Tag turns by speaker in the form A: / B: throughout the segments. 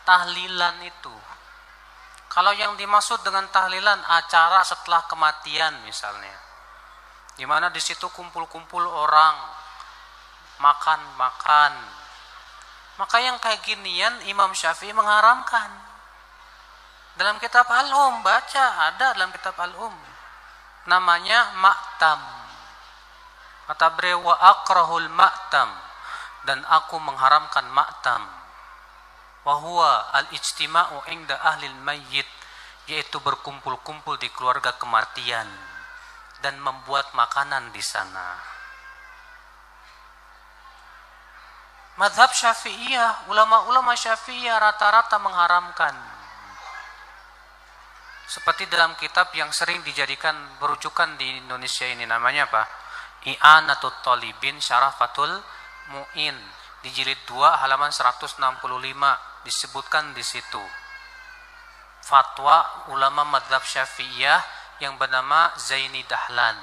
A: tahlilan itu. Kalau yang dimaksud dengan tahlilan acara setelah kematian misalnya, di mana di situ kumpul-kumpul orang makan-makan, maka yang kayak ginian Imam Syafi'i mengharamkan. Dalam kitab Al-Um, baca, ada dalam kitab Al-Um, namanya ma'tam. Kata beliau, wa akrahul ma'tam, dan aku mengharamkan ma'tam. Wa huwa al-ijtima'u inda ahlil mayyit, yaitu berkumpul-kumpul di keluarga kematian dan membuat makanan di sana. Mazhab Syafi'iyah, ulama-ulama Syafi'iyah rata-rata mengharamkan. Seperti dalam kitab yang sering dijadikan berujukan di Indonesia ini, namanya apa? I'anatul Talibin Syarafatul Mu'in, di jilid 2 halaman 165 disebutkan di situ fatwa ulama mazhab Syafi'iyah yang bernama Zaini Dahlan.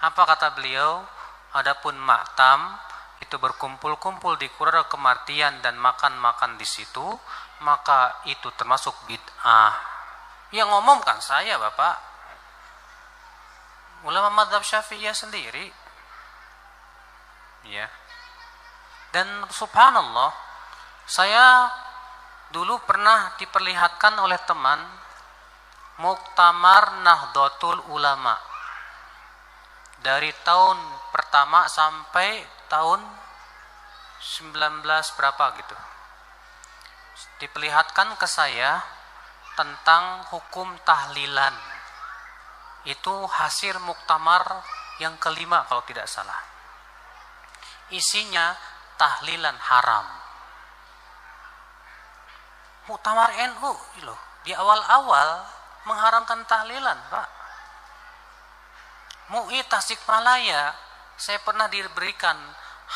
A: Apa kata beliau? Adapun ma'tam itu berkumpul-kumpul di keluarga kematian dan makan-makan di situ, maka itu termasuk bid'ah. Yang ngomong kan saya, Bapak, ulama mazhab Syafi'iyah sendiri. Ya. Dan subhanallah, saya dulu pernah diperlihatkan oleh teman Muktamar Nahdlatul Ulama dari tahun pertama sampai tahun 19 berapa gitu. Diperlihatkan ke saya tentang hukum tahlilan. Itu hasil muktamar yang kelima kalau tidak salah. Isinya tahlilan haram. Muktamar NU loh, di awal-awal mengharamkan tahlilan, Pak. MUI Tasikmalaya, saya pernah diberikan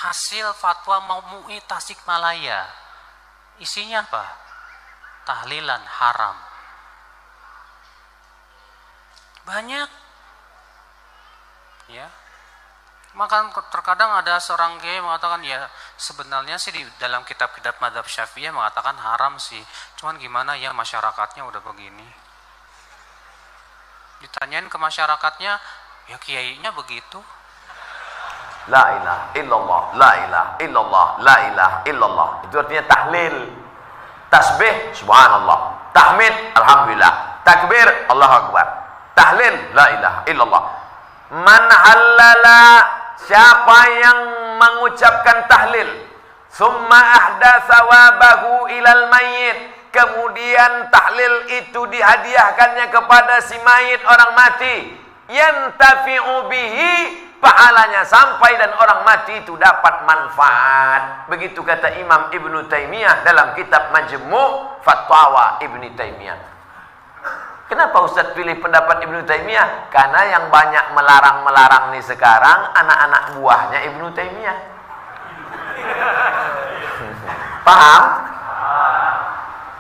A: hasil fatwa MUI Tasikmalaya. Isinya apa? Tahlilan haram. Banyak. Ya. Maka terkadang ada seorang kiai mengatakan, ya sebenarnya sih di dalam kitab-kitab mazhab Syafi'iyah mengatakan haram sih. Cuman gimana ya, masyarakatnya udah begini. Ditanyain ke masyarakatnya, ya kiainya begitu.
B: La ilaha illallah, la ilaha illallah, la ilaha illallah. Itu artinya tahlil. Tasbih, subhanallah. Tahmid, alhamdulillah. Takbir, Allahu akbar. Tahlil, la ilaha illallah. Man halala, siapa yang mengucapkan tahlil, summa ahdatsa wabahu ilal mayyit, kemudian tahlil itu dihadiahkannya kepada si mayit, orang mati, yantafi'u bihi, pahalanya sampai dan orang mati itu dapat manfaat. Begitu kata Imam Ibnu Taimiyah dalam kitab Majmu' Fatwa Ibnu Taimiyah. Kenapa Ustaz pilih pendapat Ibnu Taimiyah? Karena yang banyak melarang-melarang nih sekarang anak-anak buahnya Ibnu Taimiyah. Paham?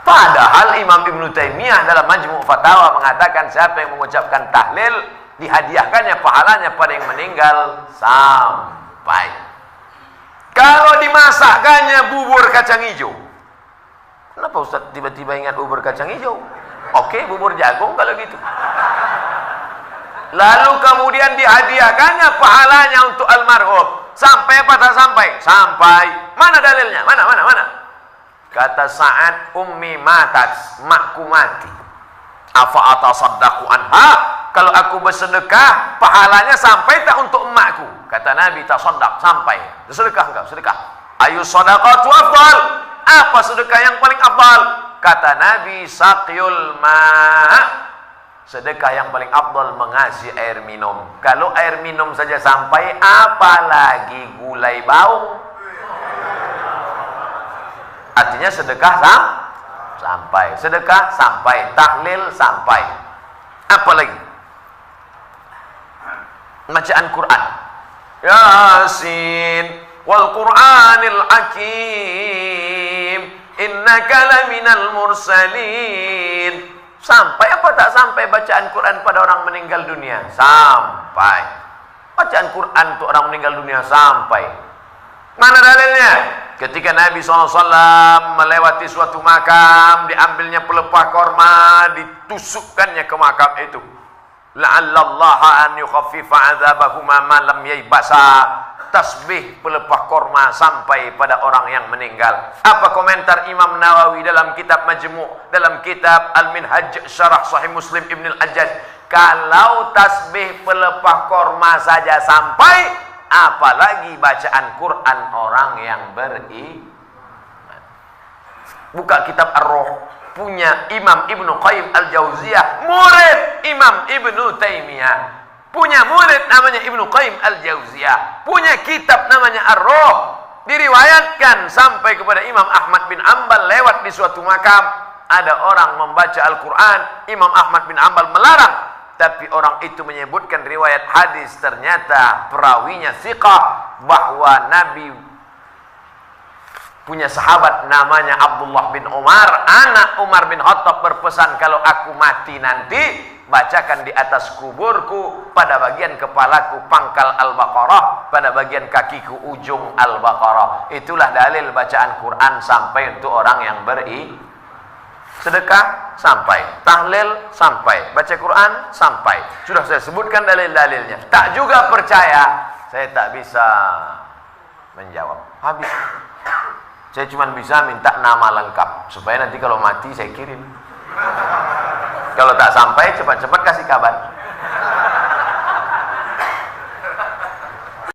B: Padahal Imam Ibnu Taimiyah dalam Majmu' Fatawa mengatakan siapa yang mengucapkan tahlil dihadiahkannya pahalanya pada yang meninggal sampai. Kalau dimasakkannya bubur kacang hijau, kenapa Ustaz tiba-tiba ingat bubur kacang hijau? Oke, bubur jagung kalau gitu. Lalu kemudian dihadiahkannya pahalanya untuk almarhum. Sampai apa tak sampai? Sampai. Mana dalilnya? Mana? Kata Sa'ad, ummi matat, makku mati. Afa atasaddaqu anha? Kalau aku bersedekah, pahalanya sampai tak untuk emakku? Kata Nabi, tasaddaq, sampai. Sedekah enggak? Sedekah. Ayu shadaqatu afdal? Apa sedekah yang paling afdal? Kata Nabi, saqyul ma', sedekah yang paling afdal mengasih air minum. Kalau air minum saja sampai, apalagi gulai bau. Artinya sedekah sampai, sedekah sampai, tahlil sampai. Apa lagi? Bacaan Quran. Yasin wal Qur'anil Hakim, innaka laminal mursalin. Sampai apa tak sampai bacaan Quran pada orang meninggal dunia? Sampai. Bacaan Quran untuk orang meninggal dunia sampai. Mana dalilnya? ketika Nabi SAW melewati suatu makam, diambilnya pelepah korma, ditusukkannya ke makam itu. La'allallaha an yukhaffifa 'adzabahuma ma lam yaybasa. Tasbih pelepah korma sampai pada orang yang meninggal. Apa komentar Imam Nawawi dalam kitab Majmu', dalam kitab Al-Minhaj Syarah Sahih Muslim Ibn Al-Ajjaj? Kalau tasbih pelepah korma saja sampai, apalagi bacaan Quran orang yang beriman. Buka kitab Ar-Ruh, punya Imam Ibnu Qayyim Al-Jauziyah, murid Imam Ibnu Taimiyah. Punya murid namanya Ibnu Qayyim Al-Jauziyah, punya kitab namanya Ar-Ruh. Diriwayatkan sampai kepada Imam Ahmad bin Ambal lewat di suatu makam, ada orang membaca Al-Quran, Imam Ahmad bin Ambal melarang, tapi orang itu menyebutkan riwayat hadis, ternyata perawinya thiqah, bahwa Nabi punya sahabat namanya Abdullah bin Umar, anak Umar bin Khattab, berpesan, kalau aku mati nanti, bacakan di atas kuburku, pada bagian kepalaku pangkal Al-Baqarah, pada bagian kakiku ujung Al-Baqarah. Itulah dalil bacaan Quran sampai untuk orang yang sedekah sampai, tahlil sampai, baca Quran sampai. Sudah saya sebutkan dalil-dalilnya. Tak juga percaya, saya tak bisa menjawab. Habis. Saya cuma bisa minta nama lengkap supaya nanti kalau mati saya kirim. Kalau tak sampai, cepat-cepat kasih kabar.